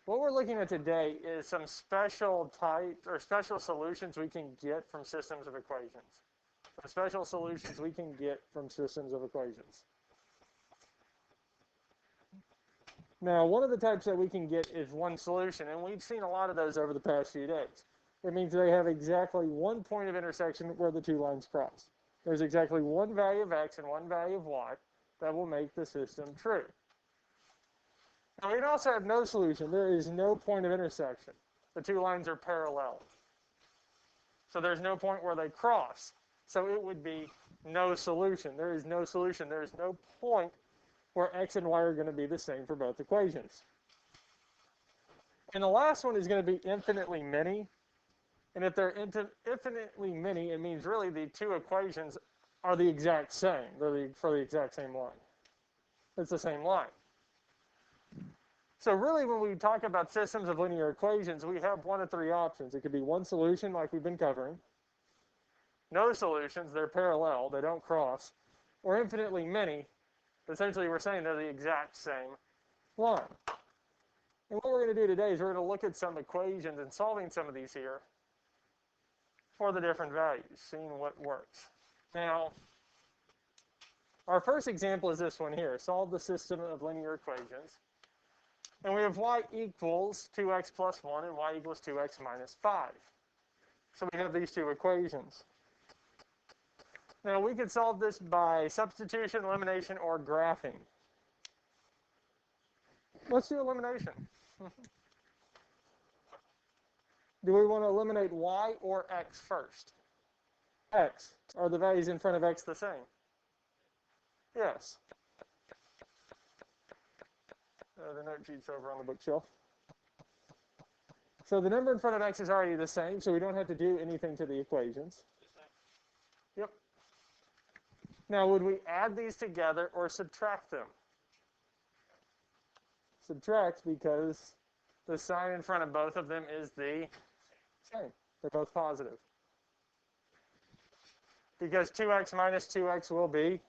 What we're looking at today is some special types or special solutions we can get from systems of equations. Some special solutions we can get from systems of equations. Now, one of the types that we can get is one solution, and we've seen a lot of those over the past few days. It means they have exactly one point of intersection where the two lines cross. There's exactly one value of x and one value of y that will make the system true. Now, we can also have no solution. There is no point of intersection. The two lines are parallel. So there's no point where they cross. So it would be no solution. There is no solution. There is no point where x and y are going to be the same for both equations. And the last one is going to be infinitely many. And if they're infinitely many, it means really the two equations are the exact same. They're for the exact same line. It's the same line. So really, when we talk about systems of linear equations, we have one of three options. It could be one solution, like we've been covering. No solutions, they're parallel, they don't cross. Or infinitely many. Essentially, we're saying they're the exact same line. And what we're going to do today is we're going to look at some equations and solving some of these here for the different values, seeing what works. Now, our first example is this one here. Solve the system of linear equations. And we have y equals 2x plus 1 and y equals 2x minus 5. So we have these two equations. Now, we could solve this by substitution, elimination, or graphing. Let's do elimination. Do we want to eliminate y or x first? X. Are the values in front of x the same? Yes. The note sheet's over on the bookshelf. So the number in front of x is already the same, so we don't have to do anything to the equations. Yep. Now, would we add these together or subtract them? Subtract, because the sign in front of both of them is the same. They're both positive. Because 2x minus 2x will be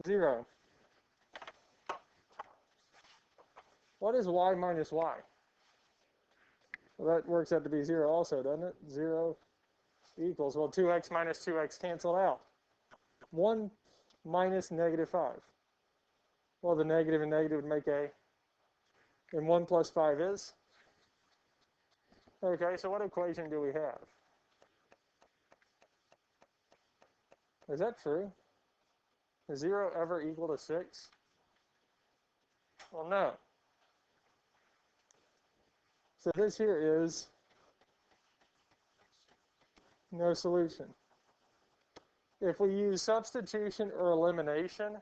0. What is y minus y? Well, that works out to be 0 also, doesn't it? 0 equals, well, 2x minus 2x canceled out. 1 minus negative 5. Well, the negative and negative would make a, and 1 plus 5 is? Okay, so what equation do we have? Is that true? Is 0 ever equal to 6? Well, no. So this here is no solution. If we use substitution or elimination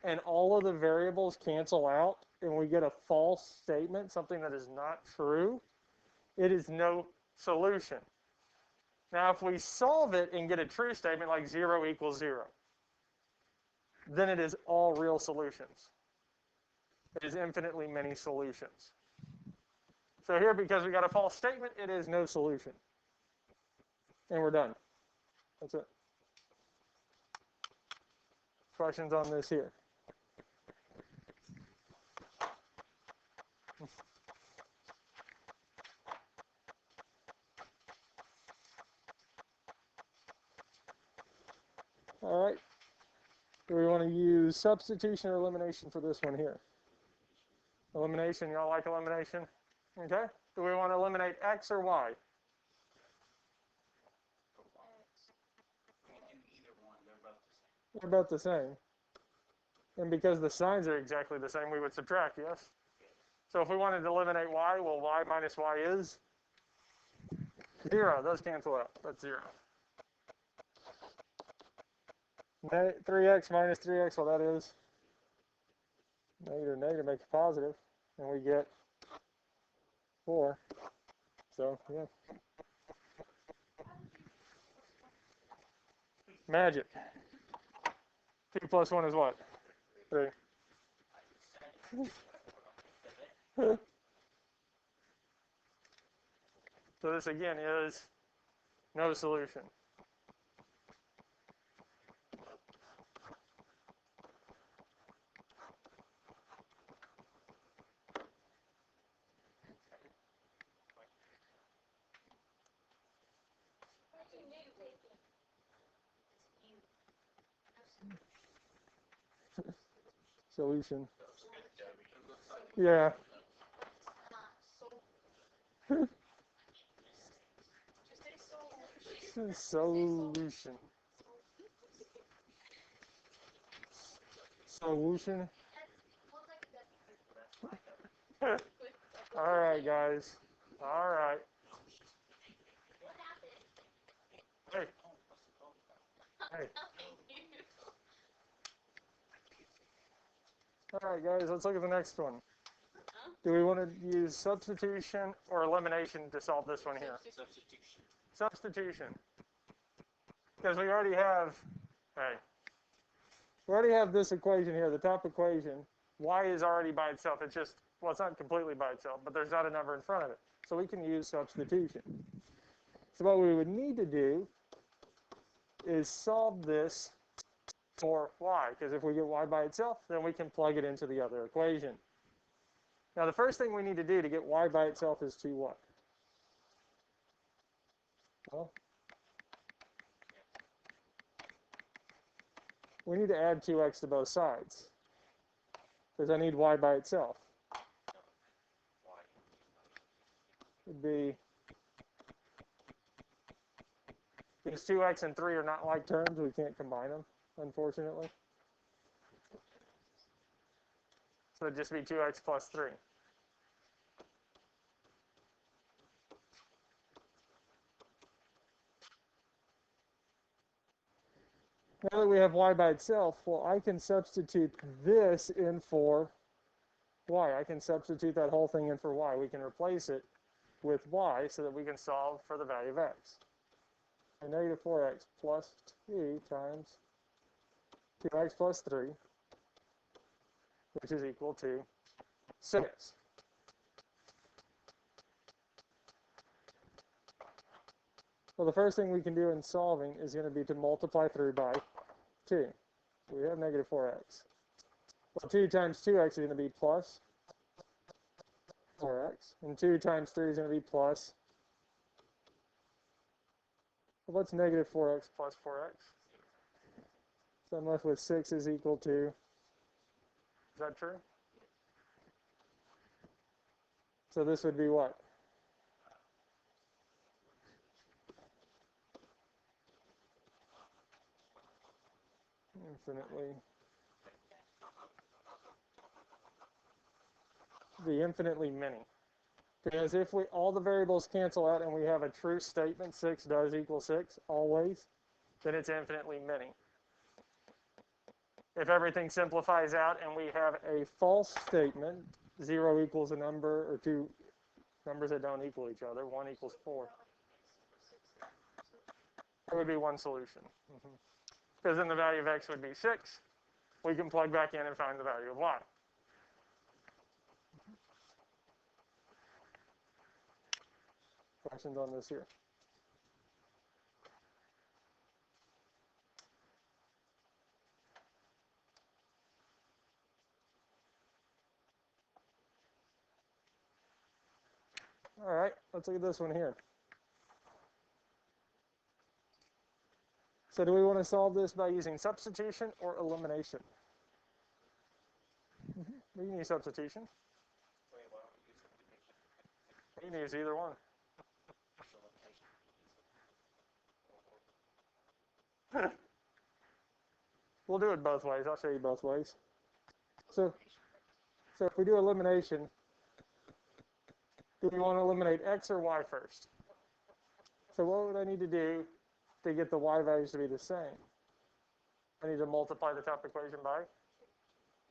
and all of the variables cancel out and we get a false statement, something that is not true, it is no solution. Now, if we solve it and get a true statement like 0 equals 0, then it is all real solutions. It is infinitely many solutions. So here, because we got a false statement, it is no solution. And we're done. That's it. Questions on this here? All right. Do we want to use substitution or elimination for this one here? Elimination, y'all like elimination? Okay. Do we want to eliminate x or y? They're both the same. And because the signs are exactly the same, we would subtract, yes? So if we wanted to eliminate y, well, y minus y is 0. Those cancel out. That's 0. 3x minus 3x, well, that is negative makes it positive, and we get 4. So, yeah. Magic. 2 plus 1 is what? 3. So this, again, is no solution. Solution. Yeah. Solution. Solution. All right, guys. All right. Hey. Hey. All right, guys. Let's look at the next one. Do we want to use substitution or elimination to solve this one here? Substitution. Because we already have, hey, we already have this equation here, the top equation. Y is already by itself. It's just, well, it's not completely by itself, but there's not a number in front of it. So we can use substitution. So what we would need to do is solve this for y, because if we get y by itself, then we can plug it into the other equation. Now, the first thing we need to do to get y by itself is to what? Well, we need to add 2x to both sides, because I need y by itself. Would be, because 2x and 3 are not like terms, we can't combine them, unfortunately. So it'd just be 2x plus 3. Now that we have y by itself, well, I can substitute this in for y. I can substitute that whole thing in for y. We can replace it with y so that we can solve for the value of x. And negative 4x plus 2 times 2x plus 3, which is equal to 6. Well, the first thing we can do in solving is going to be to multiply through by 2. We have negative 4x. Well, 2 times 2x is going to be plus 4x. And 2 times 3 is going to be plus. Well, what's negative 4x plus 4x? So I'm left with 6 is equal to, is that true? So this would be what? Infinitely. Be infinitely many. Because if we all the variables cancel out and we have a true statement, 6 does equal 6, always, then it's infinitely many. If everything simplifies out and we have a false statement, 0 equals a number, or 2 numbers that don't equal each other, 1 equals 4. It would be one solution. Because then the value of x would be 6. We can plug back in and find the value of y. Questions on this here? All right, let's look at this one here. So do we want to solve this by using substitution or elimination? We can use substitution. You can use either one. We'll do it both ways. I'll show you both ways. So if we do elimination, do we want to eliminate x or y first? So what would I need to do to get the y values to be the same? I need to multiply the top equation by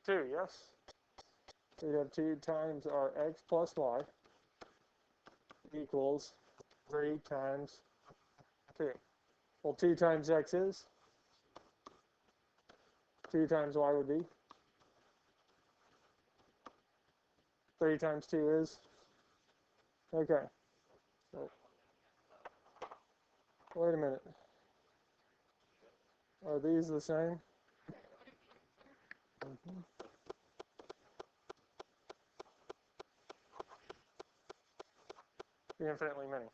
2, yes? So you'd have 2 times our x plus y equals 3 times 2. Well, 2 times x is? 2 times y would be? 3 times 2 is? Okay. So, wait a minute. Are these the same? Infinitely many.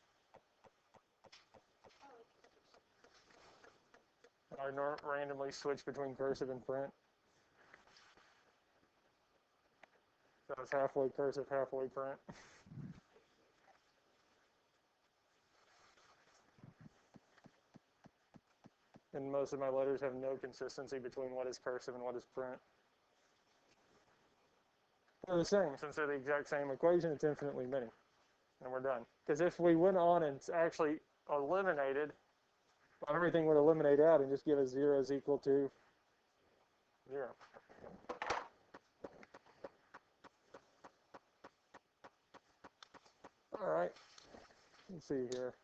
I randomly switch between cursive and print. So it's halfway cursive, halfway print. And most of my letters have no consistency between what is cursive and what is print. They're the same. Since they're the exact same equation, it's infinitely many. And we're done. Because if we went on and actually eliminated, everything would eliminate out and just give us 0 is equal to 0. All right. Let's see here.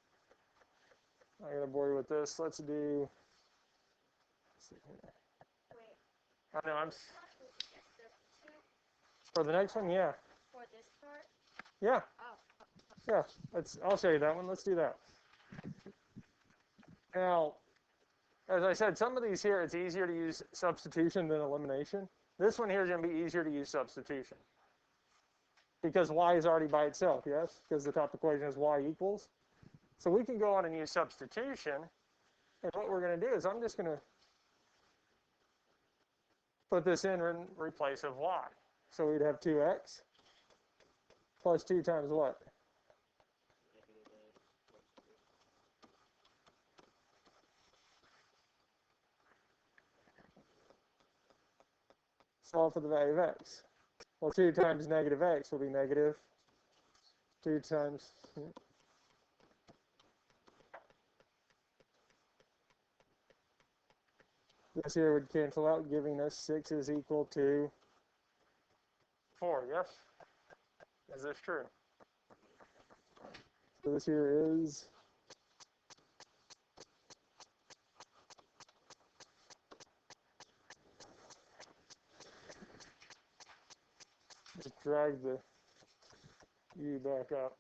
I'm going to bore you with this. Let's see here. I know for the next one, yeah. For this part? Yeah. Oh. Yeah. I'll show you that one. Let's do that. Now, as I said, some of these here, it's easier to use substitution than elimination. This one here is going to be easier to use substitution. Because y is already by itself, yes? Because the top equation is y equals. So we can go on and use substitution. And what we're going to do is I'm just going to put this in replace of y. So we'd have 2x plus 2 times what? Solve for the value of x. Well, 2 times negative x will be negative 2 times... This here would cancel out, giving us 6 is equal to 4, yes? Is this true? So this here is just drag the u back up.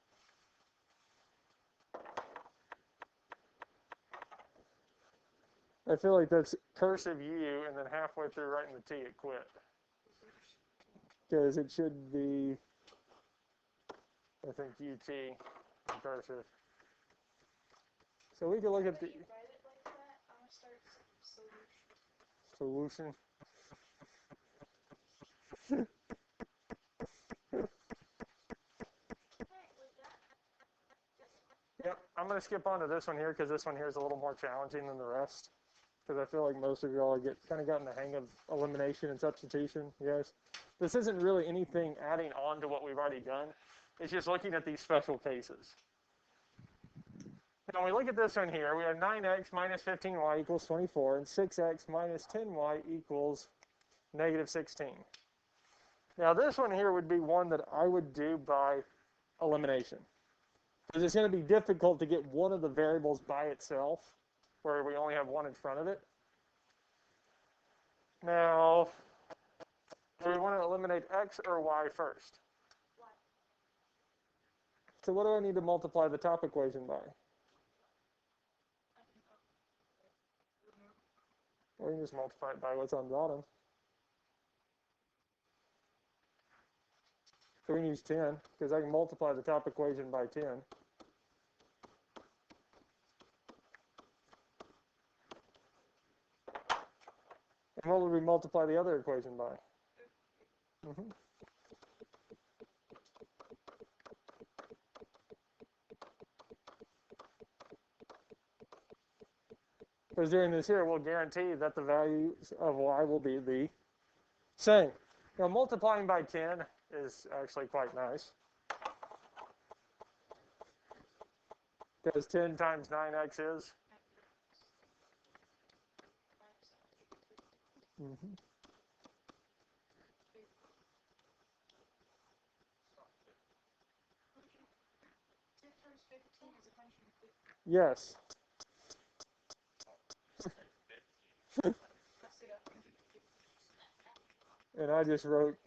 I feel like that's cursive u, and then halfway through writing the t, it quit. Because it should be, I think, ut in cursive. So we can look at the solution. Yep, I'm going to skip on to this one here because this one here is a little more challenging than the rest. Because I feel like most of y'all kind of gotten the hang of elimination and substitution, yes. This isn't really anything adding on to what we've already done. It's just looking at these special cases. Now, when we look at this one here, we have 9x minus 15y equals 24, and 6x minus 10y equals negative 16. Now, this one here would be one that I would do by elimination. Because it's going to be difficult to get one of the variables by itself, where we only have one in front of it. Now, do we want to eliminate x or y first? Y. So what do I need to multiply the top equation by? Or we can just multiply it by what's on the bottom. So we can use 10, because I can multiply the top equation by 10. And what would we multiply the other equation by? Because doing this here will guarantee that the values of y will be the same. Now, multiplying by 10 is actually quite nice. Because 10 times 9x is? 15 is 150. Yes. And I just wrote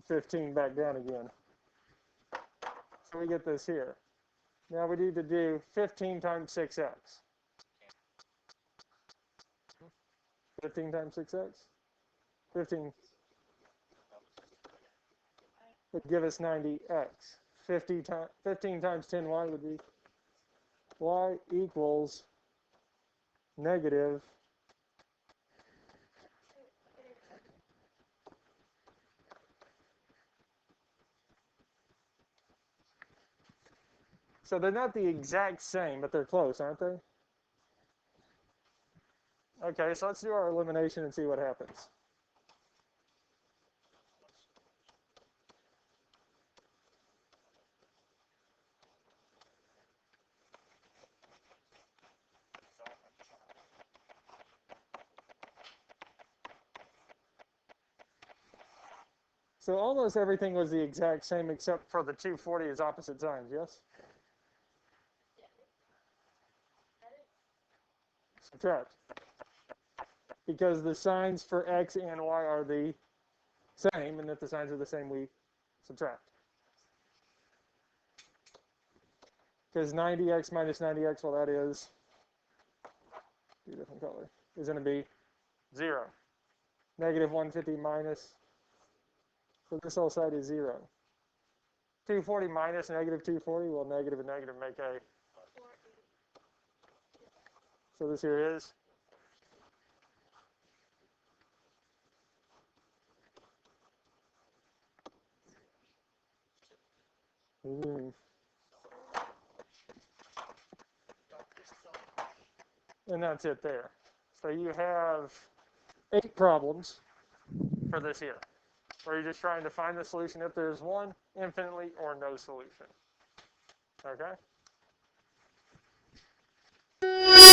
15 back down again. So we get this here. Now we need to do 15 times 6x. 15 times 6x? 15 would give us 90x. 15 times 10y would be y equals negative So they're not the exact same, but they're close, aren't they? Okay, so let's do our elimination and see what happens. So almost everything was the exact same except for the 240 is opposite signs, yes? Subtract. Because the signs for x and y are the same, and if the signs are the same, we subtract. Because 90x minus 90x, well, that is, do a different color, is going to be 0. Negative 150 minus, so this whole side is 0. 240 minus negative 240, well, negative and negative make a, so this here is, and that's it there. So you have 8 problems for this here, where you're just trying to find the solution if there's one, infinitely, or no solution. Okay?